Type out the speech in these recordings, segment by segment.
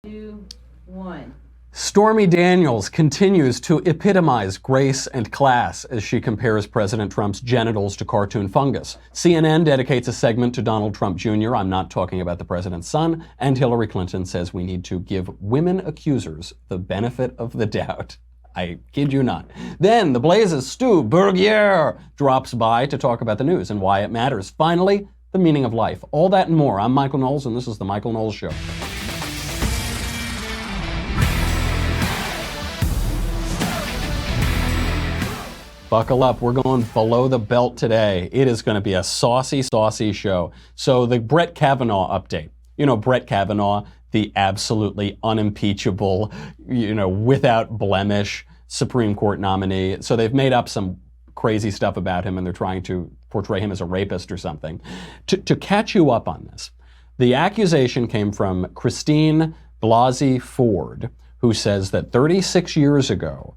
2, 1. Stormy Daniels continues to epitomize grace and class as she compares President Trump's genitals to cartoon fungus. CNN dedicates a segment to Donald Trump Jr. I'm not talking about the president's son. And Hillary Clinton says we need to give women accusers the benefit of the doubt. I kid you not. Then the Blaze's Stu Burguiere drops by to talk about the news and why it matters. Finally, the meaning of life. All that and more. I'm Michael Knowles, and this is The Michael Knowles Show. Buckle up, we're going below the belt today. It is going to be a saucy, saucy show. So the Brett Kavanaugh update. You know, Brett Kavanaugh, the absolutely unimpeachable, without blemish Supreme Court nominee. So they've made up some crazy stuff about him and they're trying to portray him as a rapist or something. To catch you up on this, the accusation came from Christine Blasey Ford, who says that 36 years ago,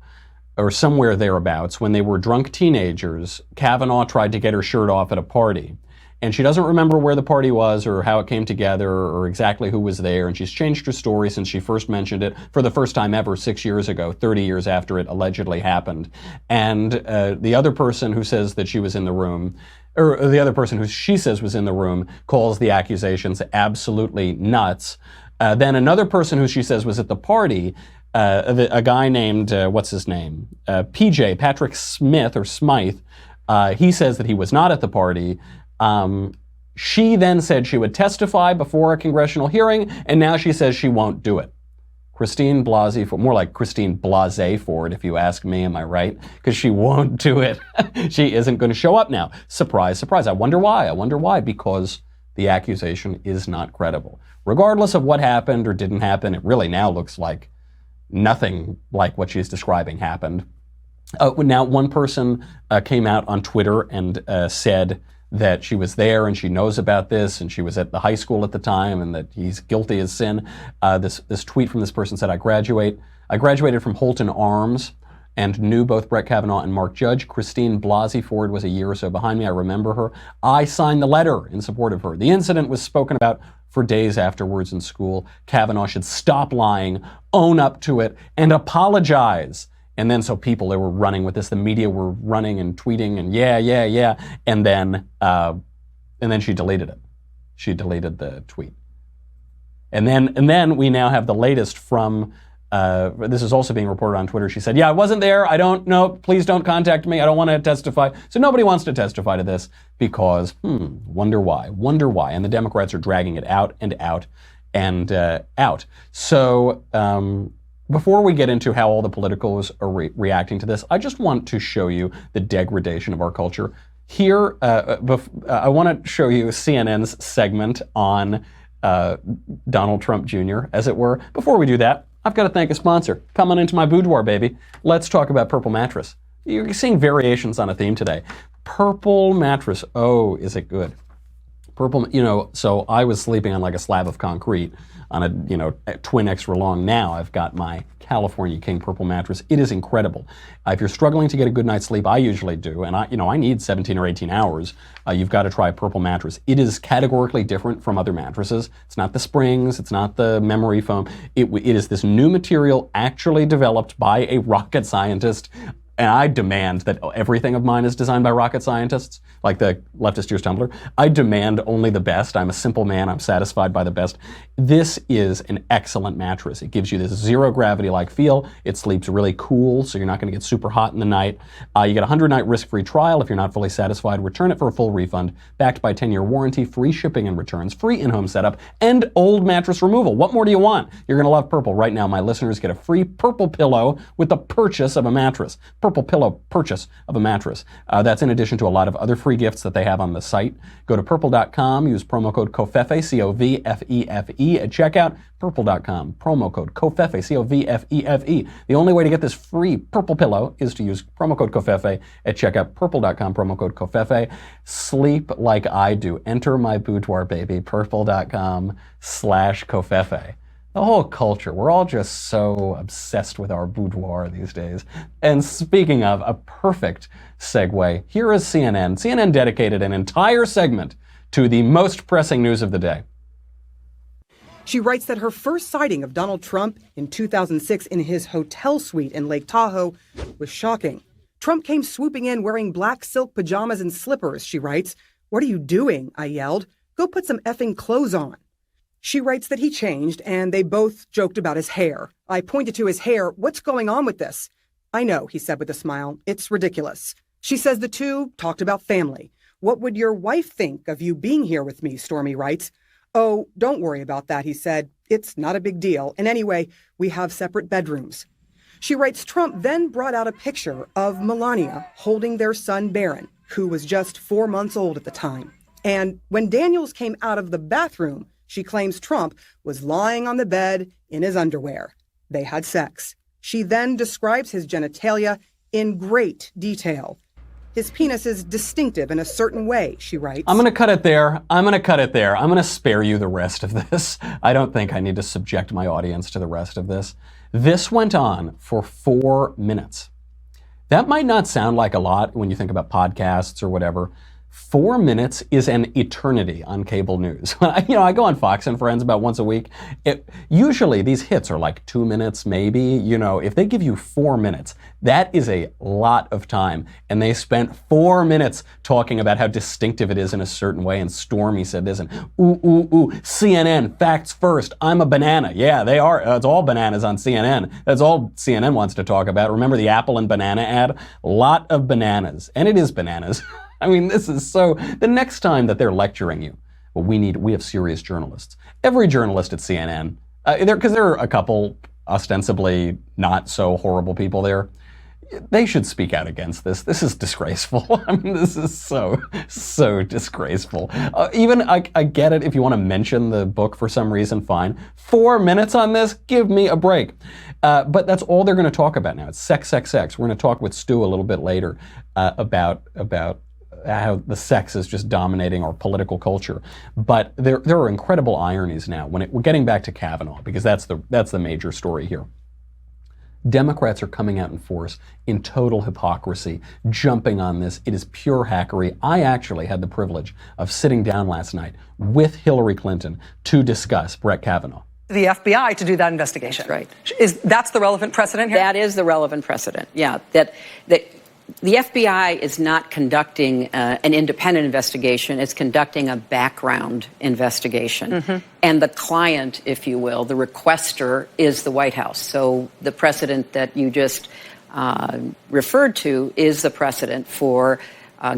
or somewhere thereabouts, when they were drunk teenagers, Kavanaugh tried to get her shirt off at a party. And she doesn't remember where the party was or how it came together or exactly who was there. And she's changed her story since she first mentioned it for the first time ever 6 years ago, 30 years after it allegedly happened. And the other person who says that she was in the room, or the other person who she says was in the room, calls the accusations absolutely nuts. Then another person who she says was at the party, a guy named, what's his name? PJ, Patrick Smith or Smythe, he says that he was not at the party. She then said she would testify before a congressional hearing, and now she says she won't do it. Christine Blasey Ford, more like Christine Blasey Ford, if you ask me, am I right? Because she won't do it. She isn't going to show up now. Surprise, surprise. I wonder why. Because the accusation is not credible. Regardless of what happened or didn't happen, it really now looks like nothing like what she's describing happened. Now, one person came out on Twitter and said that she was there and she knows about this and she was at the high school at the time and that he's guilty as sin. This tweet from this person said, I graduated from Holton Arms and knew both Brett Kavanaugh and Mark Judge. Christine Blasey Ford was a year or so behind me. I remember her. I signed the letter in support of her. The incident was spoken about for days afterwards in school. Kavanaugh should stop lying, own up to it, and apologize. And then so people, they were running with this. The media were running and tweeting and yeah. And then she deleted it. She deleted the tweet. And then we now have the latest from, this is also being reported on Twitter. She said, yeah, I wasn't there. I don't know. Please don't contact me. I don't want to testify. So nobody wants to testify to this because, wonder why. And the Democrats are dragging it out and out and out. So before we get into how all the politicals are reacting to this, I just want to show you the degradation of our culture. Here, I want to show you CNN's segment on Donald Trump Jr., as it were. Before we do that, I've got to thank a sponsor. Come on into my boudoir, baby. Let's talk about Purple Mattress. You're seeing variations on a theme today. Purple Mattress. Oh, is it good? Purple, so I was sleeping on like a slab of concrete on a twin extra long. Now I've got my California King Purple Mattress. It is incredible. If you're struggling to get a good night's sleep, I usually do, and I need 17 or 18 hours. You've got to try Purple Mattress. It is categorically different from other mattresses. It's not the springs. It's not the memory foam. It is this new material actually developed by a rocket scientist. And I demand that everything of mine is designed by rocket scientists, like the leftist ears tumbler. I demand only the best. I'm a simple man. I'm satisfied by the best. This is an excellent mattress. It gives you this zero gravity-like feel. It sleeps really cool, so you're not going to get super hot in the night. You get a 100-night risk-free trial. If you're not fully satisfied, return it for a full refund, backed by a 10-year warranty, free shipping and returns, free in-home setup, and old mattress removal. What more do you want? You're going to love Purple. Right now, my listeners get a free Purple pillow with the purchase of a mattress. Purple pillow purchase of a mattress. That's in addition to a lot of other free gifts that they have on the site. Go to purple.com, use promo code COVFEFE, C-O-V-F-E-F-E at checkout. Purple.com, promo code COVFEFE, C-O-V-F-E-F-E. The only way to get this free Purple pillow is to use promo code COVFEFE at checkout. Purple.com, promo code COVFEFE. Sleep like I do. Enter my boudoir, baby. Purple.com/COVFEFE. The whole culture, we're all just so obsessed with our boudoir these days. And speaking of, a perfect segue, here is CNN. CNN dedicated an entire segment to the most pressing news of the day. She writes that her first sighting of Donald Trump in 2006 in his hotel suite in Lake Tahoe was shocking. Trump came swooping in wearing black silk pajamas and slippers, she writes. "What are you doing?" I yelled. "Go put some effing clothes on." She writes that he changed and they both joked about his hair. I pointed to his hair. "What's going on with this?" "I know," he said with a smile. "It's ridiculous." She says the two talked about family. "What would your wife think of you being here with me?" Stormy writes. "Oh, don't worry about that," he said. "It's not a big deal. And anyway, we have separate bedrooms." She writes Trump then brought out a picture of Melania holding their son Barron, who was just 4 months old at the time. And when Daniels came out of the bathroom, she claims Trump was lying on the bed in his underwear. They had sex. She then describes his genitalia in great detail. "His penis is distinctive in a certain way," she writes. I'm going to cut it there. I'm going to spare you the rest of this. I don't think I need to subject my audience to the rest of this. This went on for 4 minutes. That might not sound like a lot when you think about podcasts or whatever. 4 minutes is an eternity on cable news. I go on Fox and Friends about once a week. Usually these hits are like 2 minutes, maybe. If they give you 4 minutes, that is a lot of time. And they spent 4 minutes talking about how distinctive it is in a certain way. And Stormy said this, and CNN, facts first. I'm a banana. Yeah, they are. It's all bananas on CNN. That's all CNN wants to talk about. Remember the apple and banana ad? A lot of bananas. And it is bananas. I mean, this is so, the next time that they're lecturing you, well, we have serious journalists. Every journalist at CNN, because there are a couple ostensibly not so horrible people there, they should speak out against this. This is disgraceful. I mean, this is so disgraceful. I get it if you want to mention the book for some reason, fine. 4 minutes on this? Give me a break. But that's all they're going to talk about now. It's sex, sex, sex. We're going to talk with Stu a little bit later about how the sex is just dominating our political culture. But there are incredible ironies now. We're getting back to Kavanaugh, because that's the major story here. Democrats are coming out in force in total hypocrisy, jumping on this. It is pure hackery. I actually had the privilege of sitting down last night with Hillary Clinton to discuss Brett Kavanaugh. The FBI to do that investigation. That's right. That's the relevant precedent here? That is the relevant precedent, yeah. That the FBI is not conducting an independent investigation. It's conducting a background investigation. Mm-hmm. And the client, if you will, the requester, is the White House. So the precedent that you just referred to is the precedent for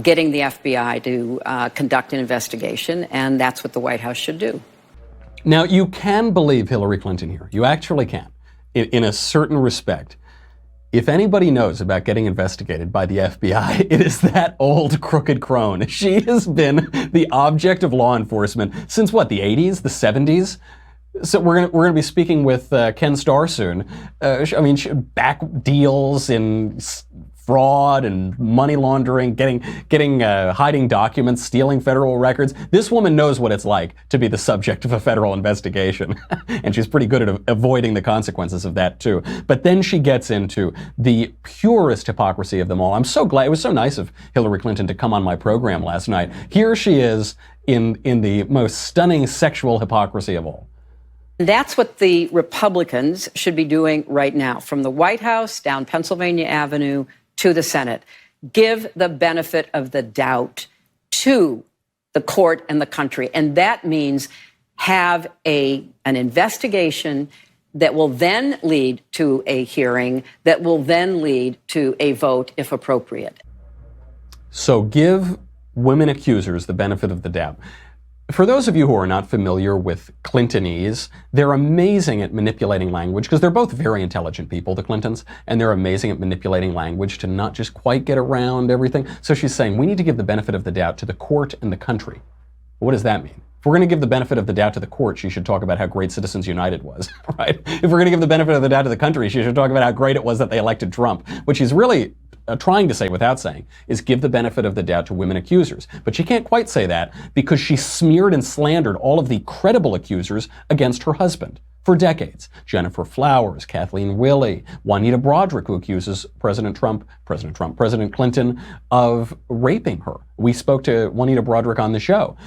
getting the FBI to conduct an investigation, and that's what the White House should do. Now, you can believe Hillary Clinton here. You actually can, in a certain respect. If anybody knows about getting investigated by the FBI, it is that old crooked crone. She has been the object of law enforcement since what, the 80s, the 70s? So we're going to be speaking with Ken Starr soon. Back deals in fraud and money laundering, hiding documents, stealing federal records. This woman knows what it's like to be the subject of a federal investigation. And she's pretty good at avoiding the consequences of that too. But then she gets into the purest hypocrisy of them all. I'm so glad. It was so nice of Hillary Clinton to come on my program last night. Here she is in the most stunning sexual hypocrisy of all. That's what the Republicans should be doing right now, from the White House down Pennsylvania Avenue to the Senate. Give the benefit of the doubt to the court and the country. And that means have an investigation that will then lead to a hearing, that will then lead to a vote if appropriate. So give women accusers the benefit of the doubt. For those of you who are not familiar with Clintonese, they're amazing at manipulating language, because they're both very intelligent people, the Clintons, and they're amazing at manipulating language to not just quite get around everything. So she's saying we need to give the benefit of the doubt to the court and the country. What does that mean? If we're going to give the benefit of the doubt to the court, she should talk about how great Citizens United was, right? If we're going to give the benefit of the doubt to the country, she should talk about how great it was that they elected Trump, which she's really trying to say without saying, is give the benefit of the doubt to women accusers. But she can't quite say that because she smeared and slandered all of the credible accusers against her husband for decades. Jennifer Flowers, Kathleen Willey, Juanita Broaddrick, who accuses President Clinton of raping her. We spoke to Juanita Broaddrick on the show.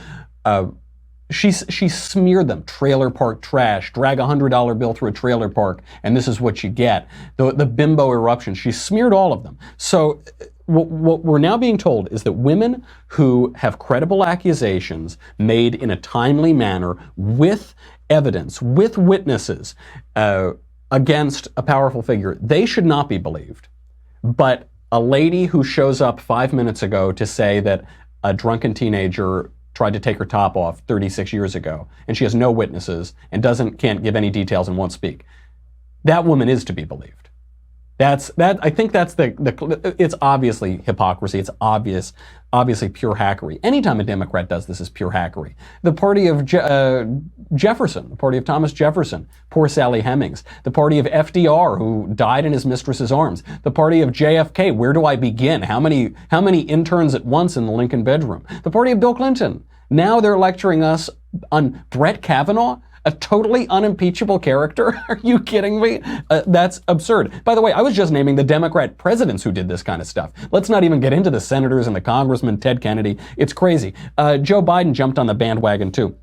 She smeared them. Trailer park trash. Drag a $100 bill through a trailer park, and this is what you get. The bimbo eruption. She smeared all of them. So what we're now being told is that women who have credible accusations made in a timely manner with evidence, with witnesses against a powerful figure, they should not be believed. But a lady who shows up 5 minutes ago to say that a drunken teenager tried to take her top off 36 years ago, and she has no witnesses and can't give any details and won't speak. That woman is to be believed. I think that's it's obviously hypocrisy. It's obviously pure hackery. Anytime a Democrat does this is pure hackery. The party of Jefferson, the party of Thomas Jefferson, poor Sally Hemings. The party of FDR, who died in his mistress's arms. The party of JFK, where do I begin? How many interns at once in the Lincoln bedroom? The party of Bill Clinton. Now they're lecturing us on Brett Kavanaugh, a totally unimpeachable character. Are you kidding me? That's absurd. By the way, I was just naming the Democrat presidents who did this kind of stuff. Let's not even get into the senators and the congressmen, Ted Kennedy. It's crazy. Joe Biden jumped on the bandwagon too.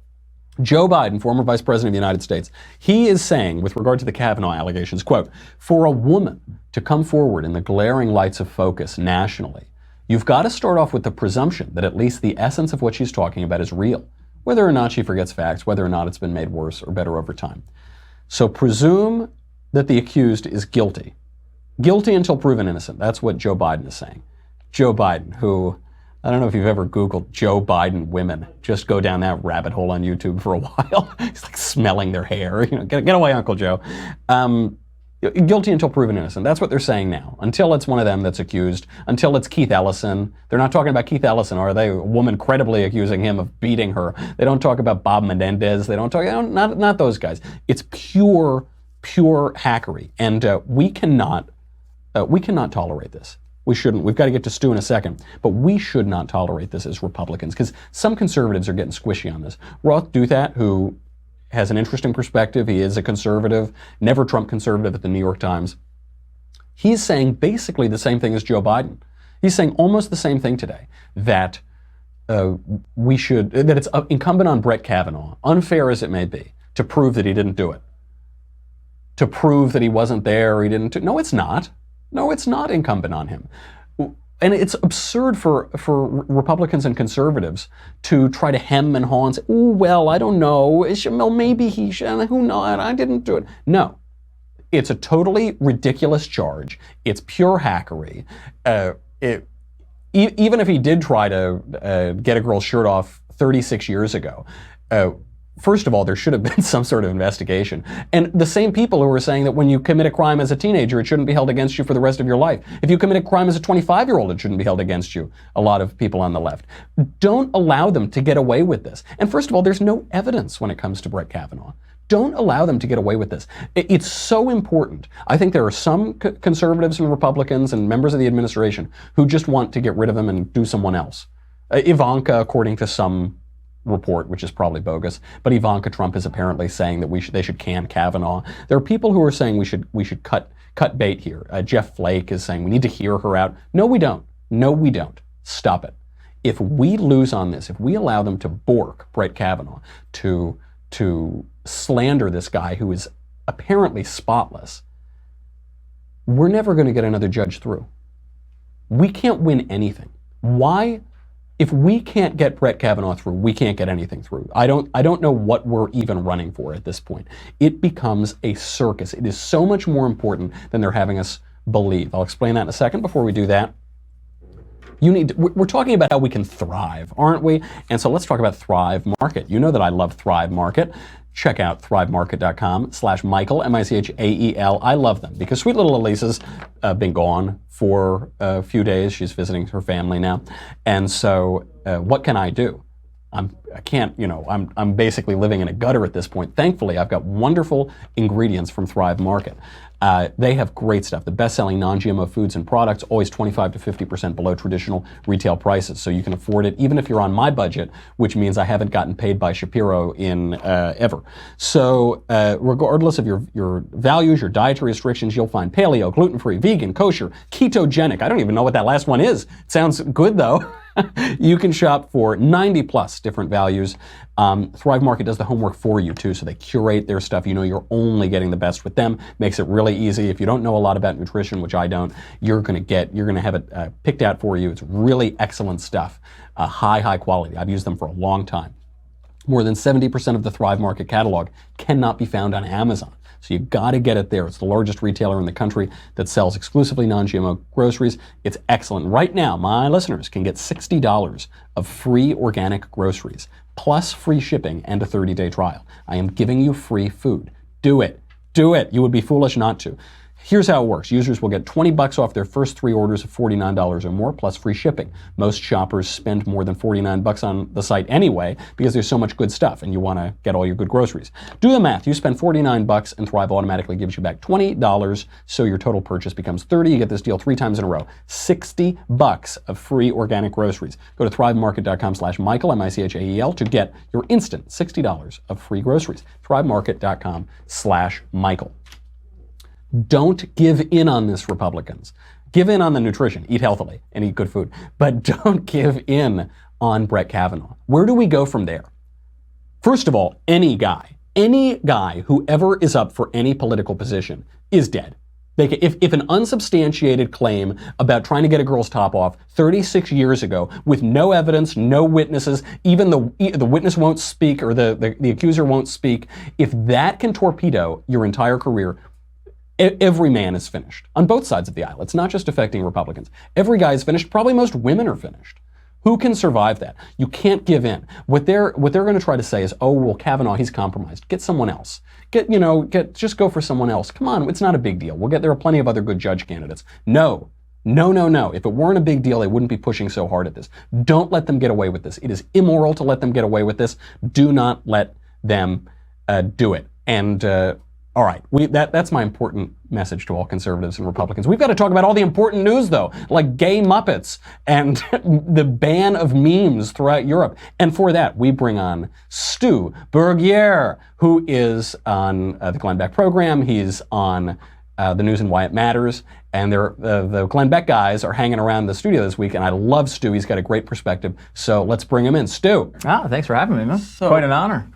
Joe Biden, former vice president of the United States, he is saying, with regard to the Kavanaugh allegations, quote, for a woman to come forward in the glaring lights of focus nationally, you've got to start off with the presumption that at least the essence of what she's talking about is real, whether or not she forgets facts, whether or not it's been made worse or better over time. So presume that the accused is guilty. Guilty until proven innocent. That's what Joe Biden is saying. Joe Biden, who, I don't know if you've ever Googled Joe Biden women. Just go down that rabbit hole on YouTube for a while. He's like smelling their hair. Get away, Uncle Joe. Guilty until proven innocent. That's what they're saying now. Until it's one of them that's accused. Until it's Keith Ellison. They're not talking about Keith Ellison, are they? A woman credibly accusing him of beating her. They don't talk about Bob Menendez. They don't talk, not those guys. It's pure hackery. And we cannot tolerate this. We shouldn't. We've got to get to Stu in a second. But we should not tolerate this as Republicans, because some conservatives are getting squishy on this. Roth Douthat, who has an interesting perspective. He is a conservative, never Trump conservative at the New York Times. He's saying basically the same thing as Joe Biden. He's saying almost the same thing today, that that it's incumbent on Brett Kavanaugh, unfair as it may be, to prove that he didn't do it. To prove that he wasn't there, he didn't do it. No, it's not. No, it's not incumbent on him. And it's absurd for Republicans and conservatives to try to hem and haw and say, oh, well, I don't know. Well, maybe he should. Who knows? I didn't do it. No. It's a totally ridiculous charge. It's pure hackery. Even if he did try to get a girl's shirt off 36 years ago, first of all, there should have been some sort of investigation. And the same people who are saying that when you commit a crime as a teenager, it shouldn't be held against you for the rest of your life. If you commit a crime as a 25-year-old, it shouldn't be held against you. A lot of people on the left. Don't allow them to get away with this. And first of all, there's no evidence when it comes to Brett Kavanaugh. Don't allow them to get away with this. It's so important. I think there are some conservatives and Republicans and members of the administration who just want to get rid of him and do someone else. Ivanka, according to some report, which is probably bogus, but Ivanka Trump is apparently saying that they should can Kavanaugh. There are people who are saying we should cut bait here. Jeff Flake is saying we need to hear her out. No, we don't. No, we don't. Stop it. If we lose on this, if we allow them to bork Brett Kavanaugh, to slander this guy who is apparently spotless, we're never going to get another judge through. We can't win anything. Why? If we can't get Brett Kavanaugh through, we can't get anything through. I don't know what we're even running for at this point. It becomes a circus. It is so much more important than they're having us believe. I'll explain that in a second. Before we do that, we're talking about how we can thrive, aren't we? And so let's talk about Thrive Market. You know that I love Thrive Market. Check out thrivemarket.com/Michael, Michael. I love them because sweet little Elisa's been gone for a few days. She's visiting her family now. And so what can I do? I'm basically living in a gutter at this point. Thankfully, I've got wonderful ingredients from Thrive Market. They have great stuff. The best-selling non-GMO foods and products, always 25 to 50% below traditional retail prices. So you can afford it, even if you're on my budget, which means I haven't gotten paid by Shapiro in ever. So regardless of your values, your dietary restrictions, you'll find paleo, gluten-free, vegan, kosher, ketogenic. I don't even know what that last one is. It sounds good, though. You can shop for 90 plus different value values. Thrive Market does the homework for you too, so they curate their stuff. You know you're only getting the best with them. Makes it really easy. If you don't know a lot about nutrition, which I don't, you're going to have it picked out for you. It's really excellent stuff, high quality. I've used them for a long time. More than 70% of the Thrive Market catalog cannot be found on Amazon. So you got to get it there. It's the largest retailer in the country that sells exclusively non-GMO groceries. It's excellent. Right now, my listeners can get $60 of free organic groceries, plus free shipping and a 30-day trial. I am giving you free food. Do it. Do it. You would be foolish not to. Here's how it works. Users will get $20 off their first 3 orders of $49 or more, plus free shipping. Most shoppers spend more than $49 on the site anyway, because there's so much good stuff and you want to get all your good groceries. Do the math. You spend $49 and Thrive automatically gives you back $20, so your total purchase becomes $30. You get this deal 3 times in a row. $60 of free organic groceries. Go to thrivemarket.com/Michael, M-I-C-H-A-E-L, to get your instant $60 of free groceries. thrivemarket.com/Michael. Don't give in on this, Republicans. Give in on the nutrition. Eat healthily and eat good food. But don't give in on Brett Kavanaugh. Where do we go from there? First of all, any guy who ever is up for any political position is dead. If an unsubstantiated claim about trying to get a girl's top off 36 years ago with no evidence, no witnesses, even the witness won't speak or the accuser won't speak, if that can torpedo your entire career, every man is finished on both sides of the aisle. It's not just affecting Republicans. Every guy is finished. Probably most women are finished. Who can survive that? You can't give in. What they're going to try to say is, oh, well, Kavanaugh, he's compromised. Get someone else. Just go for someone else. Come on, it's not a big deal. There are plenty of other good judge candidates. No. If it weren't a big deal, they wouldn't be pushing so hard at this. Don't let them get away with this. It is immoral to let them get away with this. Do not let them do it. And all right, that's my important message to all conservatives and Republicans. We've got to talk about all the important news, though, like gay Muppets and the ban of memes throughout Europe. And for that, we bring on Stu Burguiere, who is on the Glenn Beck program. He's on the News and Why It Matters. And the Glenn Beck guys are hanging around the studio this week, and I love Stu. He's got a great perspective. So let's bring him in. Stu. Thanks for having me, man. Quite an honor.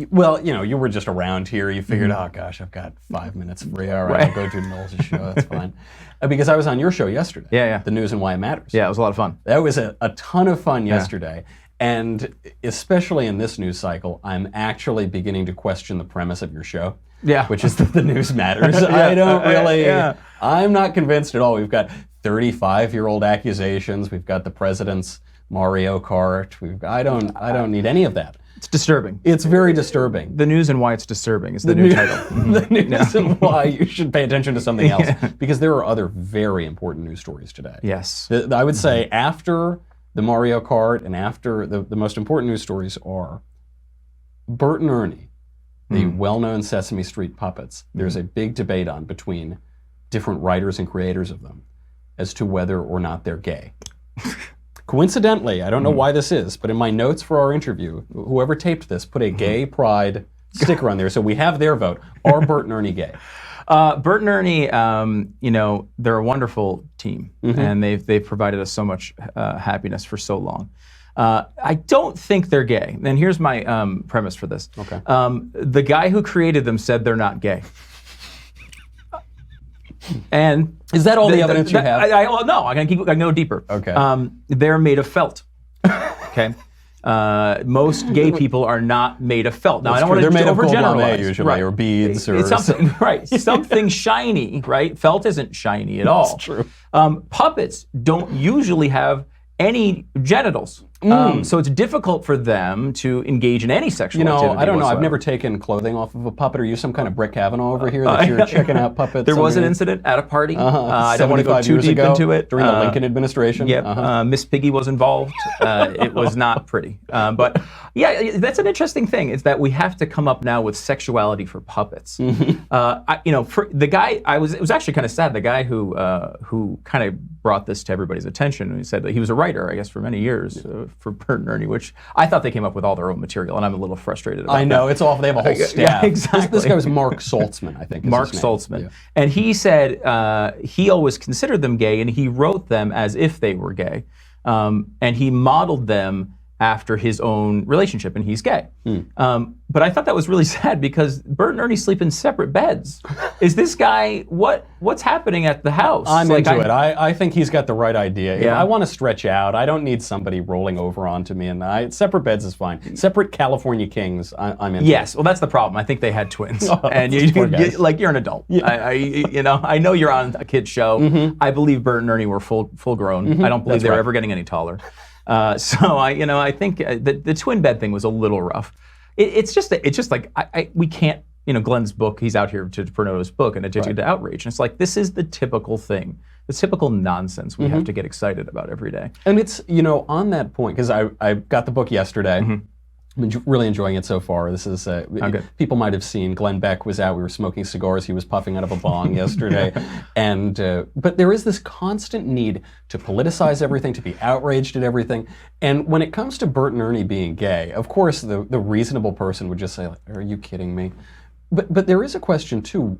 Well, you were just around here. You figured, oh gosh, I've got 5 minutes free. All right, I'll go do Knowles' show. That's fine. Because I was on your show yesterday. Yeah. The News and Why It Matters. Yeah, it was a lot of fun. That was a ton of fun yesterday. And especially in this news cycle, I'm actually beginning to question the premise of your show. Yeah. Which is that the news matters. I'm not convinced at all. We've got 35-year-old accusations. We've got the president's Mario Kart. I don't need any of that. It's disturbing. It's very disturbing. The News and Why It's Disturbing is the new title. The News and Why You Should Pay Attention to Something Else. Because there are other very important news stories today. Yes. I would say after the Mario Kart and after the most important news stories are Bert and Ernie, the well-known Sesame Street puppets. There's a big debate on between different writers and creators of them as to whether or not they're gay. Coincidentally, I don't know why this is, but in my notes for our interview, whoever taped this put a gay pride sticker on there, so we have their vote. Are Bert and Ernie gay? Bert and Ernie, they're a wonderful team, and they've provided us so much happiness for so long. I don't think they're gay, and here's my premise for this. Okay. The guy who created them said they're not gay. And is that all the evidence you have? No, I can go deeper. Okay. They're made of felt. Okay. Most gay people are not made of felt. Now, I don't want to overgeneralize. Usually, right. Or beads, or it's something, right? Something shiny, right? Felt isn't shiny at all. That's true. Puppets don't usually have any genitals. So it's difficult for them to engage in any sexual activity. I don't know. whatsoever. I've never taken clothing off of a puppet. Are you some kind of Brett Kavanaugh over here that you're checking out puppets? There was an incident at a party. I don't want to go too deep into it. During the Lincoln administration? Yeah. Miss Piggy was involved. It was not pretty. But yeah, that's an interesting thing, is that we have to come up now with sexuality for puppets. For the guy, it was actually kind of sad. The guy who kind of brought this to everybody's attention, and he said that he was a writer, I guess, for many years for Bert and Ernie, which I thought they came up with all their own material, and I'm a little frustrated about that. I know, it's awful. They have a whole staff. Yeah, exactly. This guy was Mark Saltzman, I think. Mark Saltzman. Yeah. And he said he always considered them gay, and he wrote them as if they were gay. And he modeled them after his own relationship, and he's gay. But I thought that was really sad because Bert and Ernie sleep in separate beds. Is this guy, what's happening at the house? I'm into it. I think he's got the right idea. Yeah. I want to stretch out. I don't need somebody rolling over onto me, and separate beds is fine. Separate California kings, I'm into. Yes, well, that's the problem. I think they had twins, and you're an adult. Yeah. I know you're on a kid's show. I believe Bert and Ernie were full grown. I don't believe they were ever getting any taller. So I think the twin bed thing was a little rough. It's just like we can't. Glenn's book. He's out here to promote his book, and addicted to outrage. And it's like this is the typical thing, the typical nonsense we have to get excited about every day. And it's on that point because I got the book yesterday. I'm really enjoying it so far. This is people might have seen Glenn Beck was out. We were smoking cigars. He was puffing out of a bong yesterday, and but there is this constant need to politicize everything, to be outraged at everything. And when it comes to Bert and Ernie being gay, of course the reasonable person would just say, "Are you kidding me?" But there is a question too,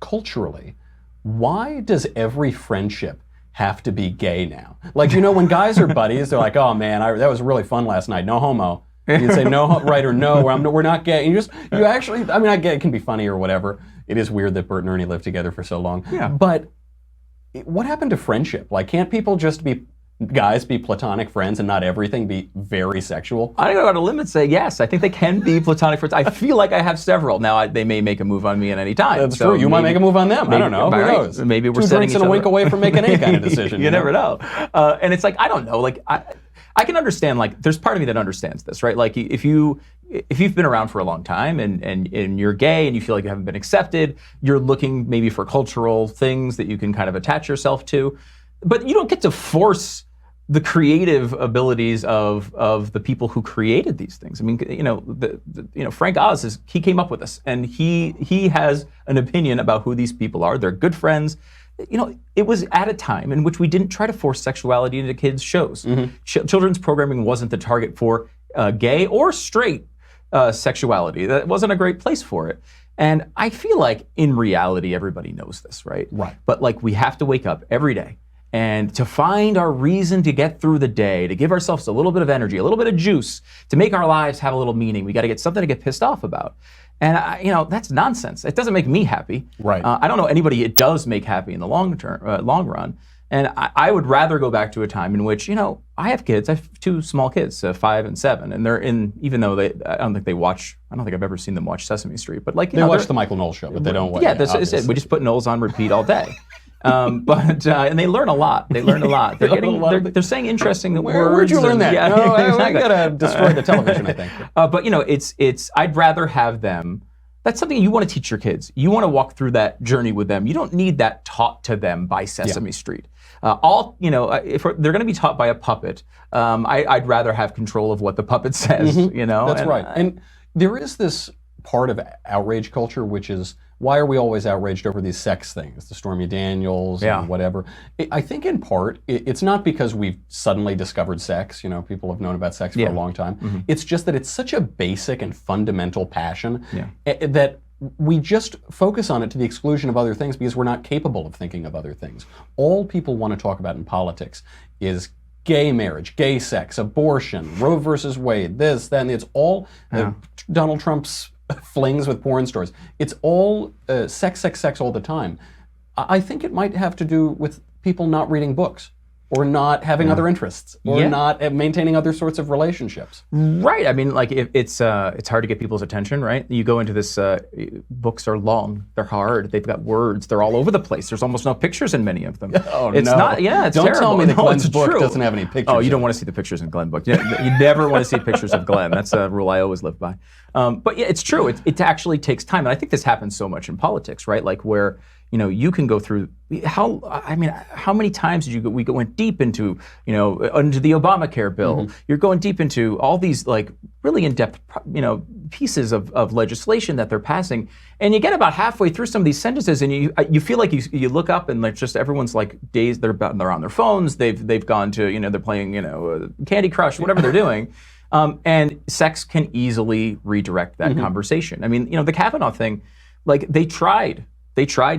culturally. Why does every friendship have to be gay now? Like when guys are buddies, they're like, "Oh man, that was really fun last night. No homo." You'd say no, right, or no, or we're not gay. And you actually, I get it can be funny or whatever. It is weird that Bert and Ernie lived together for so long. Yeah. But what happened to friendship? Like, can't people just be platonic friends and not everything be very sexual? I'm going to go out on a limb and say yes. I think they can be platonic friends. I feel like I have several. Now, they may make a move on me at any time. That's true. You might make a move on them. I don't know. Who knows? Maybe we're Two setting drinks and a wink away from making any kind of decision. You never know. And it's like, I don't know. Like, I can understand, like, there's part of me that understands this, right? Like, if you've been around for a long time and you're gay and you feel like you haven't been accepted, you're looking maybe for cultural things that you can kind of attach yourself to. But you don't get to force the creative abilities of the people who created these things. I mean, Frank Oz he came up with this, and he has an opinion about who these people are. They're good friends. It was at a time in which we didn't try to force sexuality into kids' shows. Children's programming wasn't the target for gay or straight sexuality. That wasn't a great place for it. And I feel like in reality, everybody knows this, right? Right. But like we have to wake up every day and to find our reason to get through the day, to give ourselves a little bit of energy, a little bit of juice, to make our lives have a little meaning. We got to get something to get pissed off about. And that's nonsense. It doesn't make me happy. Right. I don't know anybody it does make happy in the long run. And I would rather go back to a time in which, I have kids. I have two small kids, 5 and 7, and they're in. Even though I don't think I've ever seen them watch Sesame Street. But like they watch the Michael Knowles show, but they don't watch. Yeah, that's it. We just put Knowles on repeat all day. And they learn a lot. They're saying interesting words. Where'd you learn that? Yeah, no, exactly. We gotta destroy the television, I think. But it's. I'd rather have them. That's something you want to teach your kids. You want to walk through that journey with them. You don't need that taught to them by Sesame Street. If they're going to be taught by a puppet, I'd rather have control of what the puppet says. That's right. And there is this part of outrage culture, which is why are we always outraged over these sex things, the Stormy Daniels and whatever. I think in part, it's not because we've suddenly discovered sex. People have known about sex for a long time. It's just that it's such a basic and fundamental passion that we just focus on it to the exclusion of other things because we're not capable of thinking of other things. All people want to talk about in politics is gay marriage, gay sex, abortion, Roe versus Wade, this, that, and it's all Donald Trump's flings with porn stars. It's all sex all the time. I think it might have to do with people not reading books or not having other interests or not maintaining other sorts of relationships. Right. I mean, like it's hard to get people's attention, right? You go into this, books are long, they're hard, they've got words, they're all over the place. There's almost no pictures in many of them. Oh, it's no. Not, yeah, it's Don't terrible. tell me that Glenn's it's book true. doesn't have any pictures. Oh, you don't want to see the pictures in Glenn book. You never want to see pictures of Glenn. That's a rule I always live by. But yeah, it's true. It actually takes time. And I think this happens so much in politics, right? Like where, you can go through how many times did we went deep into, into the Obamacare bill. You're going deep into all these like really in-depth, pieces of legislation that they're passing. And you get about halfway through some of these sentences and you feel like you look up and like just everyone's like dazed, they're on their phones, they've gone to, they're playing, Candy Crush, whatever they're doing. And sex can easily redirect that conversation. I mean, the Kavanaugh thing, like they tried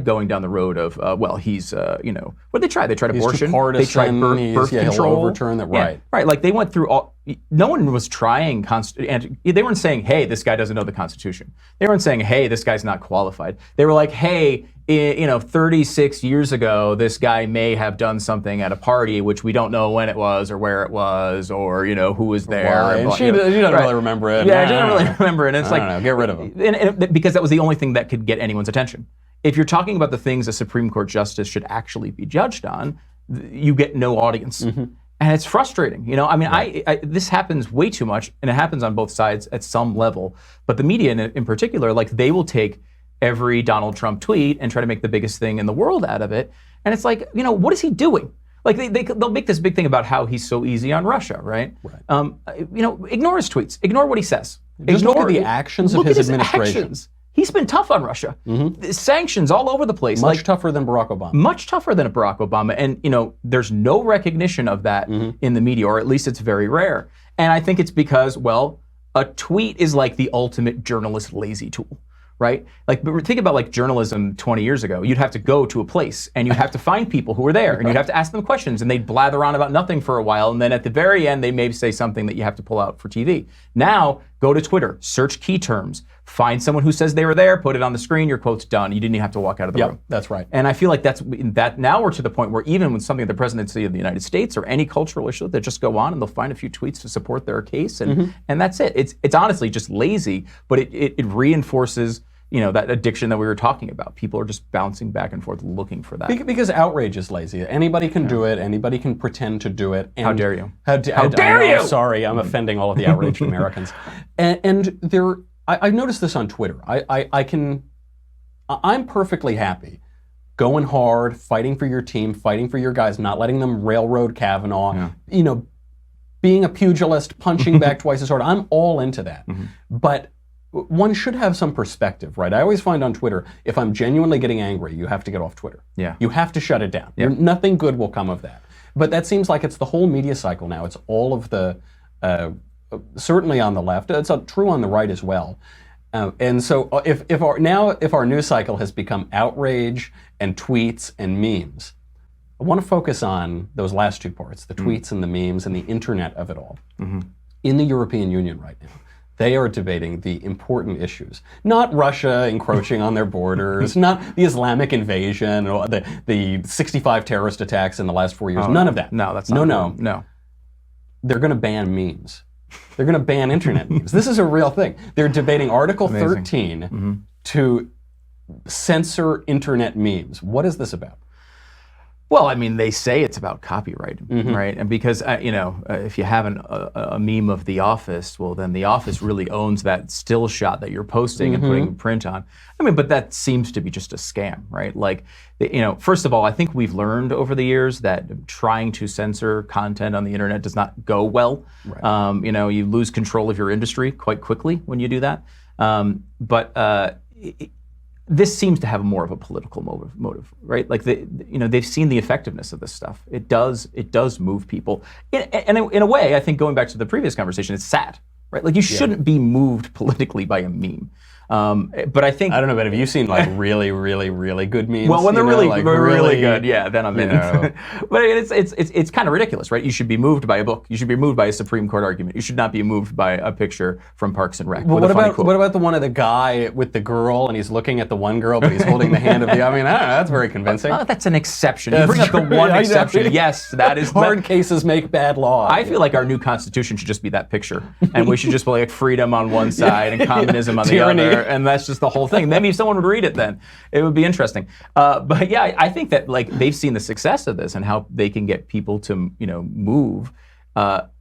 going down the road of, he's, what they tried? They tried abortion. Partisan, they tried birth control. He'll overturn that, right. Right, like they went through all, no one was trying, and they weren't saying, hey, this guy doesn't know the Constitution. They weren't saying, hey, this guy's not qualified. They were like, hey, 36 years ago, this guy may have done something at a party, which we don't know when it was or where it was or, who was there. Why? And she doesn't really remember it. Yeah, she doesn't really remember it. And it's I don't know, get rid of him. And because that was the only thing that could get anyone's attention. If you're talking about the things a Supreme Court justice should actually be judged on, you get no audience. And it's frustrating. This happens way too much, and it happens on both sides at some level. But the media in particular, they will take every Donald Trump tweet and try to make the biggest thing in the world out of it. And it's like, what is he doing? They'll make this big thing about how he's so easy on Russia, right? Ignore his tweets. Ignore what he says. Just look at the actions of his administration. Actions. He's been tough on Russia. Sanctions all over the place. Much tougher than Barack Obama. Much tougher than Barack Obama. And, there's no recognition of that in the media, or at least it's very rare. And I think it's because, a tweet is like the ultimate journalist lazy tool. Right? Think about journalism 20 years ago. You'd have to go to a place and you'd have to find people who were there and you'd have to ask them questions and they'd blather on about nothing for a while. And then at the very end, they may say something that you have to pull out for TV. Now, go to Twitter, search key terms, find someone who says they were there, put it on the screen, your quote's done. You didn't even have to walk out of the room. That's right. And I feel like that now we're to the point where even with something like the presidency of the United States or any cultural issue, they just go on and they'll find a few tweets to support their case. And that's it. It's honestly just lazy, but it reinforces that addiction that we were talking about. People are just bouncing back and forth looking for that. Because outrage is lazy. Anybody can do it. Anybody can pretend to do it. And how dare you? How dare you? Sorry, I'm offending all of the outraged Americans. And I've noticed this on Twitter. I'm perfectly happy going hard, fighting for your team, fighting for your guys, not letting them railroad Kavanaugh, being a pugilist, punching back twice as hard. I'm all into that. But one should have some perspective, right? I always find on Twitter, if I'm genuinely getting angry, you have to get off Twitter. Yeah. You have to shut it down. Nothing good will come of that. But that seems like it's the whole media cycle now. It's all of the, certainly on the left. It's true on the right as well. And so if our news cycle has become outrage and tweets and memes, I want to focus on those last two parts, the tweets and the memes and the internet of it all. In the European Union right now, they are debating the important issues, not Russia encroaching on their borders, not the Islamic invasion, or the 65 terrorist attacks in the last 4 years. None of that. No, that's not No. They're going to ban memes. They're going to ban internet memes. This is a real thing. They're debating Article 13 to censor internet memes. What is this about? Well, I mean, they say it's about copyright, right? And because, if you have a meme of The Office, well, then The Office really owns that still shot that you're posting and putting print on. I mean, but that seems to be just a scam, right? First of all, I think we've learned over the years that trying to censor content on the internet does not go well. Right. You lose control of your industry quite quickly when you do that. This seems to have more of a political motive, right? They've seen the effectiveness of this stuff. It does move people. And in a way, I think going back to the previous conversation, it's sad, right? You shouldn't be moved politically by a meme. But I think I don't know, but have you seen really, really, really good memes? Well, when they're really good, then I'm in. But it's kind of ridiculous, right? You should be moved by a book. You should be moved by a Supreme Court argument. You should not be moved by a picture from Parks and Rec. Well, what about the one of the guy with the girl and he's looking at the one girl, but he's holding the hand of the? I mean, I don't know. That's very convincing. That's an exception. You bring up the one exception. Yes, that is hard cases make bad law. I feel like our new Constitution should just be that picture, and we should just be like freedom on one side and communism on the other. And that's just the whole thing. Maybe if someone would read it, then it would be interesting. But yeah, I think that they've seen the success of this and how they can get people to move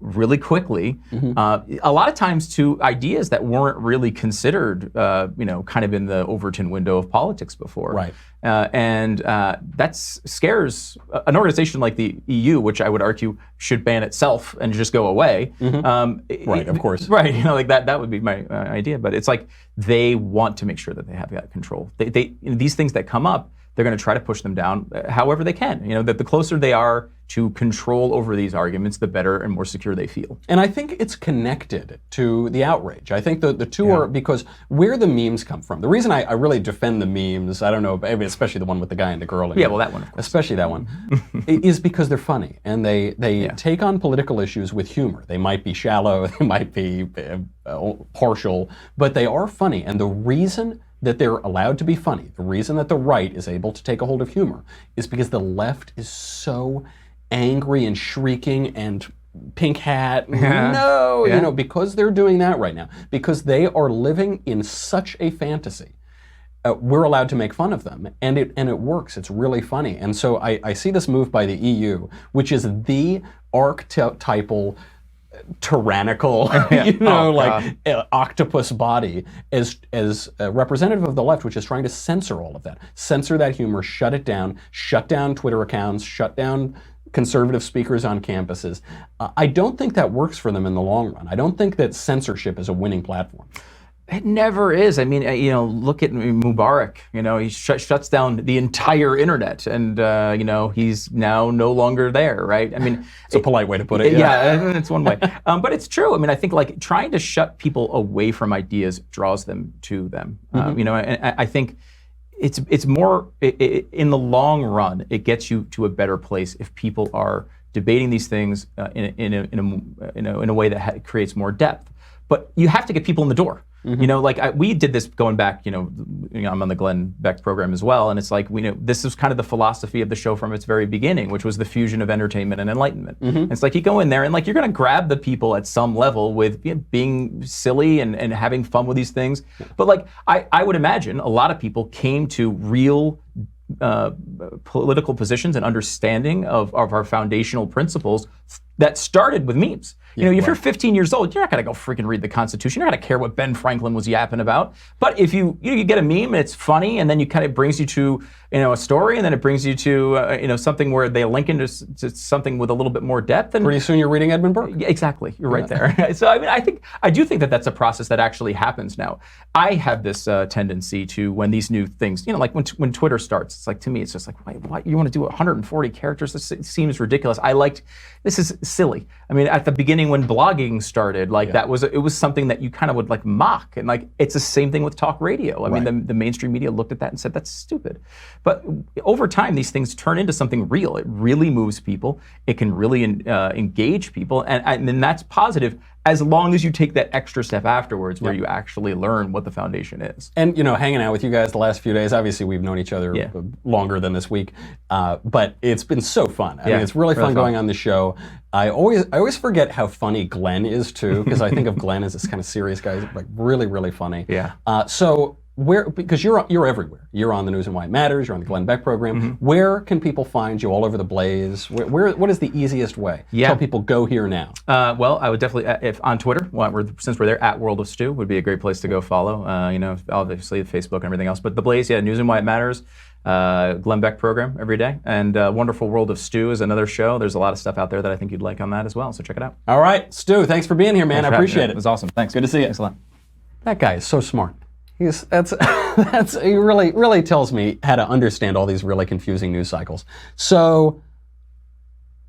really quickly. A lot of times to ideas that weren't really considered, kind of in the Overton window of politics before. Right. And that scares an organization like the EU, which I would argue should ban itself and just go away. Right, of course. Right, that would be my idea. But it's like they want to make sure that they have that control. These things that come up, they're going to try to push them down however they can. That the closer they are to control over these arguments, the better and more secure they feel. And I think it's connected to the outrage. I think the two are, because where the memes come from, the reason I really defend the memes, I don't know, especially the one with the guy and the girl. Yeah, well, that one, of course. Especially that one, is because they're funny. And they take on political issues with humor. They might be shallow, they might be partial, but they are funny. And the reason that they're allowed to be funny, the reason that the right is able to take a hold of humor, is because the left is so angry and shrieking and pink hat, no, because they're doing that right now, because they are living in such a fantasy. We're allowed to make fun of them, and it works. It's really funny. And so I see this move by the EU, which is the archetypal tyrannical, octopus body, as a representative of the left, which is trying to censor all of that, censor that humor, shut it down, shut down Twitter accounts, shut down conservative speakers on campuses. I don't think that works for them in the long run. I don't think that censorship is a winning platform. It never is. I mean, look at Mubarak. He shuts down the entire internet, and he's now no longer there, right? I mean, it's a polite way to put it. Yeah, it's one way, but it's true. I mean, I think like trying to shut people away from ideas draws them to them. And I think it's more in the long run. It gets you to a better place if people are debating these things in a way that creates more depth. But you have to get people in the door. We did this going back, I'm on the Glenn Beck program as well, and it's like, this is kind of the philosophy of the show from its very beginning, which was the fusion of entertainment and enlightenment. It's like you go in there and like you're going to grab the people at some level with being silly and having fun with these things. But like I would imagine a lot of people came to real political positions and understanding of our foundational principles that started with memes. If you're 15 years old, you're not going to go freaking read the Constitution. You're not going to care what Ben Franklin was yapping about. But if you get a meme and it's funny, and then it brings you to a story, and then it brings you to something where they link into something with a little bit more depth. And pretty soon you're reading Edmund Burke. Exactly, you're right there. So I mean, I do think that that's a process that actually happens now. I have this tendency to, when these new things, like when Twitter starts, it's like, to me, it's just like, wait, what? You want to do 140 characters? This seems ridiculous. This is silly. I mean, at the beginning when blogging started, it was something that you kind of would like mock, and like it's the same thing with talk radio. I mean, the mainstream media looked at that and said that's stupid. But over time, these things turn into something real. It really moves people. It can really engage people, and then that's positive, as long as you take that extra step afterwards where you actually learn what the foundation is. And, hanging out with you guys the last few days, obviously we've known each other longer than this week, but it's been so fun. I mean, it's really fun going on the show. I always forget how funny Glenn is too, because I think of Glenn as this kind of serious guy, like really, really funny. Yeah. Because you're everywhere. You're on the News and Why It Matters. You're on the Glenn Beck program. Where can people find you all over the Blaze? What is the easiest way? Yeah. Tell people go here now. Well, I would definitely, if on Twitter, since we're there, at World of Stew would be a great place to go follow. Obviously Facebook and everything else. But the Blaze, News and Why It Matters. Glenn Beck program every day, and Wonderful World of Stew is another show. There's a lot of stuff out there that I think you'd like on that as well. So check it out. All right, Stu, thanks for being here, man. I appreciate it. It was awesome. Thanks. Good to see you. Thanks a lot. That guy is so smart. He really tells me how to understand all these really confusing news cycles. So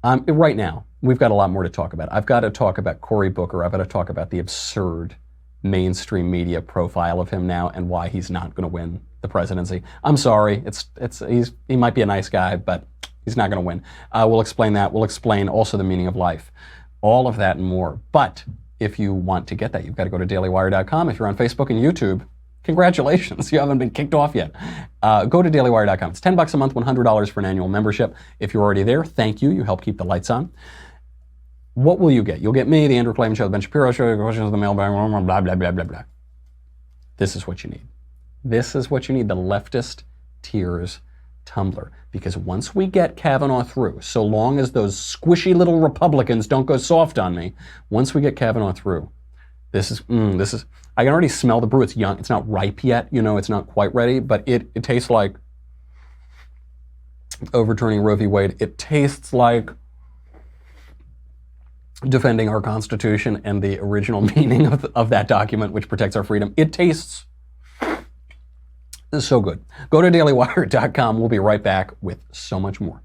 right now, we've got a lot more to talk about. I've got to talk about Cory Booker. I've got to talk about the absurd mainstream media profile of him now and why he's not going to win the presidency. I'm sorry. He might be a nice guy, but he's not going to win. We'll explain that. We'll explain also the meaning of life. All of that and more. But if you want to get that, you've got to go to dailywire.com. If you're on Facebook and YouTube, congratulations, you haven't been kicked off yet. Go to dailywire.com. It's $10 a month, $100 for an annual membership. If you're already there, thank you. You help keep the lights on. What will you get? You'll get me, the Andrew Clayton Show, the Ben Shapiro Show, questions of the mailbag, blah, blah, blah, blah, blah. This is what you need. This is what you need, the leftist tears tumbler. Because once we get Kavanaugh through, so long as those squishy little Republicans don't go soft on me, once we get Kavanaugh through, this is, I can already smell the brew. It's young, it's not ripe yet, it's not quite ready, but it tastes like overturning Roe v. Wade. It tastes like defending our Constitution and the original meaning of that document, which protects our freedom. It tastes This is so good. Go to dailywire.com. We'll be right back with so much more.